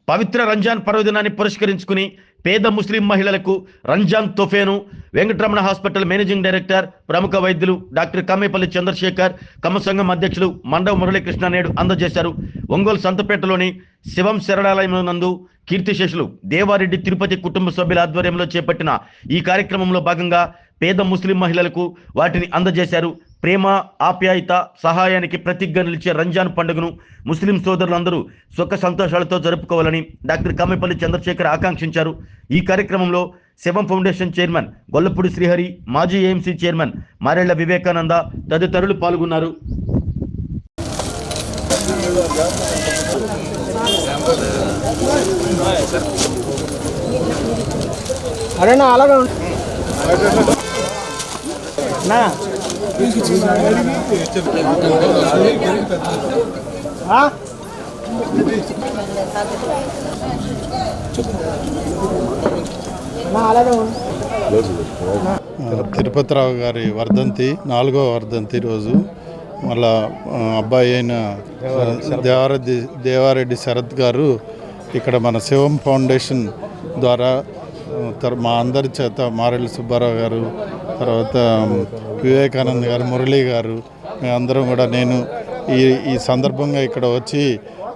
పవిత్ర రంజాన్ పర్వదినాన్ని పురస్కరించుకుని పేద ముస్లిం మహిళలకు రంజాన్ తోఫేను వెంకటరమణ హాస్పిటల్ మేనేజింగ్ డైరెక్టర్ ప్రముఖ వైద్యులు డాక్టర్ కమ్మేపల్లి చంద్రశేఖర్ కమ్మ సంఘం అధ్యక్షులు మండవ మురళీకృష్ణ నేడు అందజేశారు. ఒంగోలు సంతపేటలోని శివం శరణాలయం నందు కీర్తిశేషులు దేవారెడ్డి తిరుపతి కుటుంబ సభ్యుల ఆధ్వర్యంలో చేపట్టిన ఈ కార్యక్రమంలో భాగంగా పేద ముస్లిం మహిళలకు వాటిని అందజేశారు. ప్రేమ, ఆప్యాయత, సహాయానికి ప్రతీకగా నిలిచే రంజాన్ పండుగను ముస్లిం సోదరులందరూ సుఖ సంతోషాలతో జరుపుకోవాలని డాక్టర్ కమ్మేపల్లి చంద్రశేఖర్ ఆకాంక్షించారు. ఈ కార్యక్రమంలో శివం ఫౌండేషన్ చైర్మన్ గొల్లపూడి శ్రీహరి, మాజీ ఏఎంసీ చైర్మన్ మారెళ్ల వివేకానంద తదితరులు పాల్గొన్నారు. తిరుపతిరావు గారి వర్ధంతి 4వ వర్ధంతి రోజు మళ్ళా అబ్బాయి అయిన దేవారెడ్డి శరత్ గారు ఇక్కడ మన శివం ఫౌండేషన్ ద్వారా మా అందరి చేత మారెల్లి సుబ్బారావు గారు, తర్వాత వివేకానంద గారు, మురళీ గారు, మేమందరం కూడా నేను ఈ సందర్భంగా ఇక్కడ వచ్చి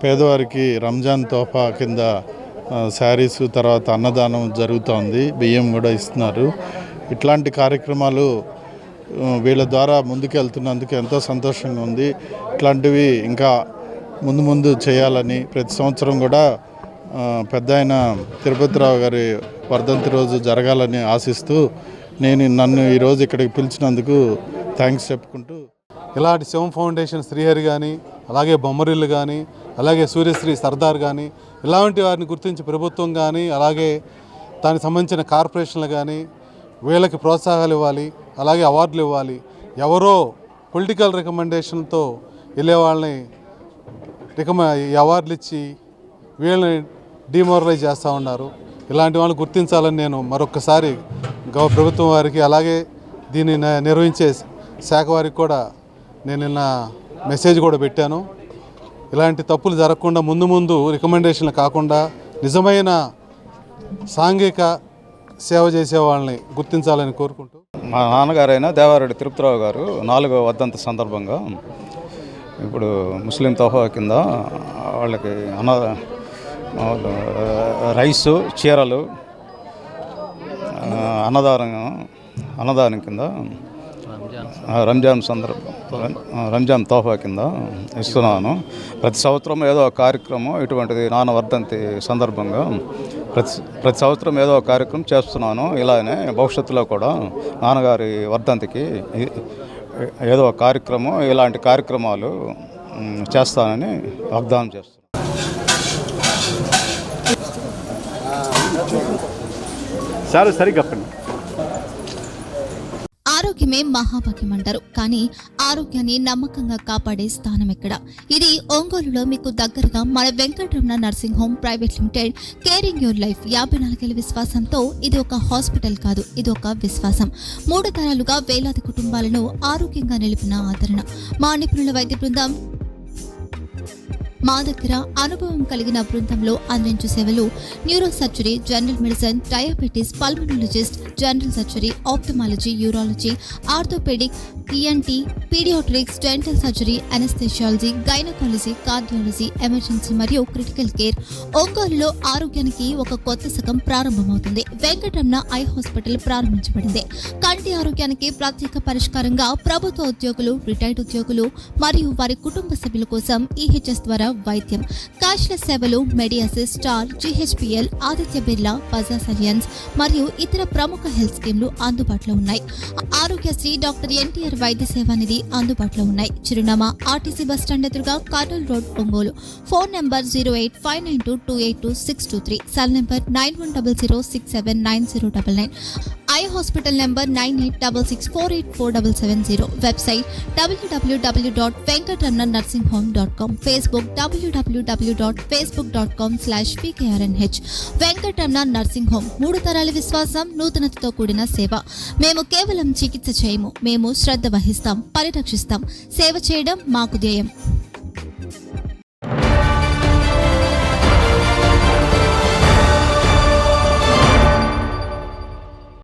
పేదవారికి రంజాన్ తోఫా కింద శారీస్, తర్వాత అన్నదానం జరుగుతోంది, బియ్యం కూడా ఇస్తున్నారు. ఇట్లాంటి కార్యక్రమాలు వీళ్ళ ద్వారా ముందుకెళ్తున్నందుకు ఎంతో సంతోషంగా ఉంది. ఇట్లాంటివి ఇంకా ముందు చేయాలని ప్రతి సంవత్సరం కూడా పెద్ద ఆయన తిరుపతిరావు గారి వర్ధంతి రోజు జరగాలని ఆశిస్తూ నన్ను ఈరోజు ఇక్కడికి పిలిచినందుకు థ్యాంక్స్ చెప్పుకుంటూ, ఇలాంటి శివం ఫౌండేషన్ శ్రీహరి కానీ, అలాగే బొమ్మరిల్లు కానీ, అలాగే సూర్యశ్రీ సర్దార్ కానీ, ఇలాంటి వారిని గుర్తించి ప్రభుత్వం కానీ, అలాగే దానికి సంబంధించిన కార్పొరేషన్లు కానీ వీళ్ళకి ప్రోత్సాహాలు ఇవ్వాలి, అలాగే అవార్డులు ఇవ్వాలి. ఎవరో పొలిటికల్ రికమెండేషన్తో వెళ్ళే వాళ్ళని ఈ అవార్డులు ఇచ్చి వీళ్ళని డిమోరలైజ్ చేస్తూ ఉన్నారు. ఇలాంటి వాళ్ళని గుర్తించాలని నేను మరొకసారి ప్రభుత్వం వారికి, అలాగే దీన్ని నిర్వహించే శాఖ వారికి కూడా నేను నిన్న మెసేజ్ కూడా పెట్టాను. ఇలాంటి తప్పులు జరగకుండా ముందు రికమెండేషన్లు కాకుండా నిజమైన సాంఘిక సేవ చేసే వాళ్ళని గుర్తించాలని కోరుకుంటూ, మా నాన్నగారైన దేవారెడ్డి తిరుపతిరావు గారు 4వ వర్ధంతి సందర్భంగా ఇప్పుడు ముస్లిం తోఫా కింద వాళ్ళకి రైసు, చీరలు, అన్నదానం కింద రంజాన్ తోఫా కింద ఇస్తున్నాను. ప్రతి సంవత్సరం ఏదో ఒక కార్యక్రమం ఇటువంటిది నాన్న వర్ధంతి సందర్భంగా ప్రతి సంవత్సరం ఏదో ఒక కార్యక్రమం చేస్తున్నాను. ఇలానే భవిష్యత్తులో కూడా నాన్నగారి వర్ధంతికి ఏదో ఒక కార్యక్రమం, ఇలాంటి కార్యక్రమాలు చేస్తానని వాగ్దానం చేస్తున్నాను. సరిగ్గా ఆరోగ్యమే మహాభాగ్యం అంటారు, కానీ ఆరోగ్యాన్ని నమ్మకంగా కాపాడే స్థానం ఎక్కడ? ఇది ఒంగోలులో మీకు దగ్గరగా మన Venkataramana nursing home private limited. Caring your life 54 ఏళ్ల విశ్వాసంతో ఇది ఒక హాస్పిటల్ కాదు, ఇది ఒక విశ్వాసం. 3 తరాలుగా వేలాది కుటుంబాలను ఆరోగ్యంగా నిలిపిన ఆదరణ. మా నిపుణుల వైద్య బృందం మా దగ్గర అనుభవం కలిగిన బృందంలో అందించే సేవలు neuro surgery, general medicine, diabetes, pulmonologist, general surgery, ophthalmology, urology, orthopaedic, ENT, paediatrics, dental surgery, anaesthesiology, gynaecology, cardiology, emergency మరియు క్రిటికల్ కేర్. ఒంగోలులో ఆరోగ్యానికి ఒక కొత్త శకం ప్రారంభమవుతుంది. వెంకటరమణ ఐ హాస్పిటల్ ప్రారంభించబడింది. కంటి ఆరోగ్యానికి ప్రత్యేక పరిష్కారంగా ప్రభుత్వ ఉద్యోగులు, రిటైర్డ్ ఉద్యోగులు మరియు వారి కుటుంబ సభ్యుల కోసం ఈహెచ్ఎస్ ద్వారా వైద్యం, క్యాష్లెస్ సేవలు, Mediassist, star, GHPL, Aditya Birla, Bajaj Allianz మరియు ఇతర ప్రముఖ హెల్త్ స్కీమ్లు అందుబాటులో ఉన్నాయి. ఆరోగ్యశ్రీ, డాక్టర్ ఎన్టీఆర్ వైద్య సేవా నిధి అందుబాటులో ఉన్నాయి. చిరునామా ఆర్టీసీ బస్టాండ్ ఎదురుగా, Kurnool road, Ongole. Phone number 08592282623, cell number 9100679099, eye hospital number 9866484770, website www.venkatramanarsinghome.com, Facebook www.facebook.com/pkrnh. Venkataramana nursing home, 3 తరాల విశ్వాసం, నూతనతతో కూడిన సేవ. మేము కేవలం చికిత్స చేయము, మేము శ్రద్ధ వహిస్తాం, పరిరక్షిస్తాం. సేవ చేయడం మాకు ధ్యేయం.